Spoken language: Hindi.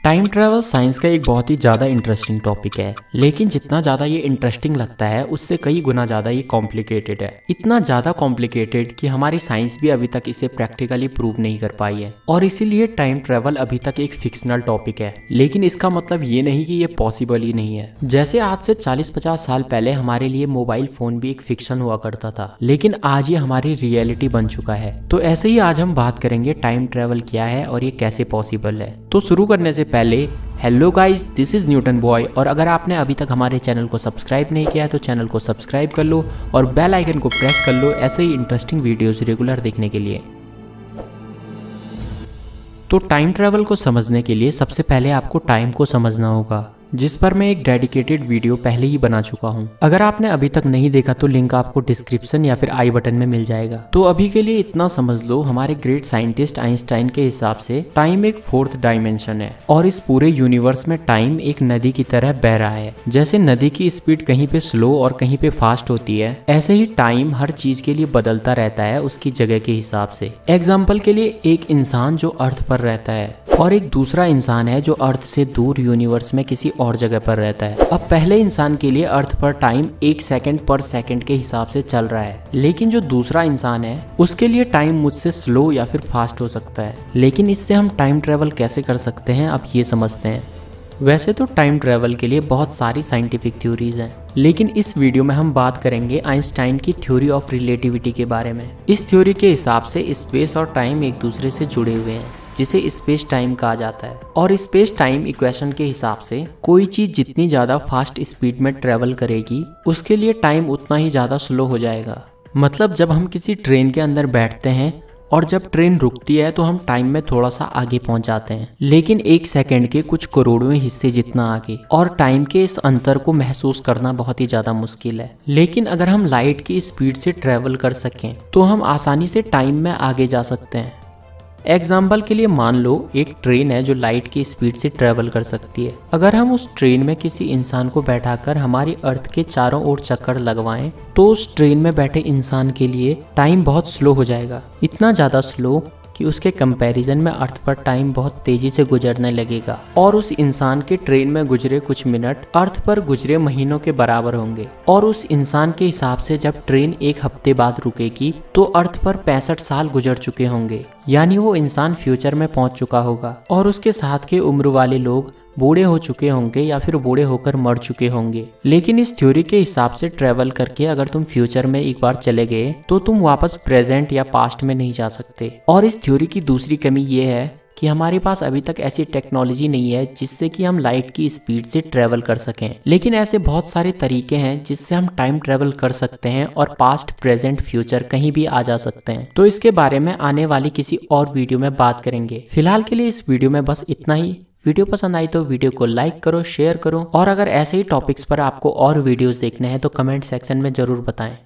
टाइम ट्रैवल साइंस का एक बहुत ही ज़्यादा इंटरेस्टिंग टॉपिक है, लेकिन जितना ज़्यादा ये इंटरेस्टिंग लगता है उससे कई गुना ज़्यादा ये कॉम्प्लिकेटेड है। इतना ज़्यादा कॉम्प्लिकेटेड कि हमारी साइंस भी अभी तक इसे प्रैक्टिकली प्रूव नहीं कर पाई है, और इसीलिए टाइम ट्रैवल अभी तक एक फिक्शनल टॉपिक है। लेकिन इसका मतलब ये नहीं कि ये पॉसिबल ही नहीं है। जैसे आज से 40-50 साल पहले हमारे लिए मोबाइल फोन भी एक फिक्शन हुआ करता था, लेकिन आज ये हमारी रियलिटी बन चुका है। तो ऐसे ही आज हम बात करेंगे टाइम ट्रैवल क्या है और ये कैसे पॉसिबल है। तो शुरू करने से पहले hello guys, this is Newton boy, और अगर आपने अभी तक हमारे चैनल को सब्सक्राइब नहीं किया है तो चैनल को सब्सक्राइब कर लो और बेल आइकन को प्रेस कर लो ऐसे ही इंटरेस्टिंग वीडियोस रेगुलर देखने के लिए। तो टाइम ट्रैवल को समझने के लिए सबसे पहले आपको टाइम को समझना होगा, जिस पर मैं एक डेडिकेटेड वीडियो पहले ही बना चुका हूं। अगर आपने अभी तक नहीं देखा तो लिंक आपको डिस्क्रिप्शन या फिर आई बटन में मिल जाएगा। तो अभी के लिए इतना समझ लो, हमारे ग्रेट साइंटिस्ट आइंस्टाइन के हिसाब से टाइम एक फोर्थ डायमेंशन है और इस पूरे यूनिवर्स में टाइम एक नदी की तरह बह रहा है। जैसे नदी की स्पीड कहीं पे स्लो और कहीं पे फास्ट होती है, ऐसे ही टाइम हर चीज के लिए बदलता रहता है उसकी जगह के हिसाब से। एग्जाम्पल के लिए एक इंसान जो अर्थ पर रहता है और एक दूसरा इंसान है जो अर्थ से दूर यूनिवर्स में किसी और जगह पर रहता है। अब पहले इंसान के लिए अर्थ पर टाइम 1 सेकंड पर सेकंड के हिसाब से चल रहा है, लेकिन जो दूसरा इंसान है उसके लिए टाइम मुझसे स्लो या फिर फास्ट हो सकता है। लेकिन इससे हम टाइम ट्रेवल कैसे कर सकते हैं, अब ये समझते हैं। वैसे तो टाइम ट्रैवल के लिए बहुत सारी साइंटिफिक थ्योरीज हैं, लेकिन इस वीडियो में हम बात करेंगे आइंस्टाइन की थ्योरी ऑफ रिलेटिविटी के बारे में। इस थ्योरी के हिसाब से स्पेस और टाइम एक दूसरे से जुड़े हुए हैं, जिसे स्पेस टाइम कहा जाता है। और स्पेस टाइम इक्वेशन के हिसाब से कोई चीज जितनी ज्यादा फास्ट स्पीड में ट्रेवल करेगी उसके लिए टाइम उतना ही ज्यादा स्लो हो जाएगा। मतलब जब हम किसी ट्रेन के अंदर बैठते हैं और जब ट्रेन रुकती है तो हम टाइम में थोड़ा सा आगे पहुंच जाते हैं, लेकिन 1 सेकंड के कुछ करोड़वें हिस्से जितना आगे। और टाइम के इस अंतर को महसूस करना बहुत ही ज्यादा मुश्किल है। लेकिन अगर हम लाइट की स्पीड से ट्रेवल कर सकें तो हम आसानी से टाइम में आगे जा सकते हैं। एग्जाम्पल के लिए मान लो एक ट्रेन है जो लाइट की स्पीड से ट्रेवल कर सकती है। अगर हम उस ट्रेन में किसी इंसान को बैठाकर हमारी अर्थ के चारों ओर चक्कर लगवाएं तो उस ट्रेन में बैठे इंसान के लिए टाइम बहुत स्लो हो जाएगा, इतना ज़्यादा स्लो कि उसके कंपैरिजन में अर्थ पर टाइम बहुत तेजी से गुजरने लगेगा और उस इंसान के ट्रेन में गुजरे कुछ मिनट अर्थ पर गुजरे महीनों के बराबर होंगे। और उस इंसान के हिसाब से जब ट्रेन 1 हफ्ते बाद रुकेगी तो अर्थ पर 65 साल गुजर चुके होंगे, यानी वो इंसान फ्यूचर में पहुंच चुका होगा और उसके साथ के उम्र वाले लोग बूढ़े हो चुके होंगे या फिर बूढ़े होकर मर चुके होंगे। लेकिन इस थ्योरी के हिसाब से ट्रेवल करके अगर तुम फ्यूचर में एक बार चले गए तो तुम वापस प्रेजेंट या पास्ट में नहीं जा सकते। और इस थ्योरी की दूसरी कमी ये है कि हमारे पास अभी तक ऐसी टेक्नोलॉजी नहीं है जिससे कि हम लाइट की स्पीड से ट्रेवल कर सकें। लेकिन ऐसे बहुत सारे तरीके हैं जिससे हम टाइम ट्रेवल कर सकते हैं और पास्ट, प्रेजेंट, फ्यूचर कहीं भी आ जा सकते हैं। तो इसके बारे में आने वाली किसी और वीडियो में बात करेंगे। फिलहाल के लिए इस वीडियो में बस इतना ही। वीडियो पसंद आई तो वीडियो को लाइक करो, शेयर करो, और अगर ऐसे ही टॉपिक्स पर आपको और वीडियोस देखने हैं तो कमेंट सेक्शन में जरूर बताएं।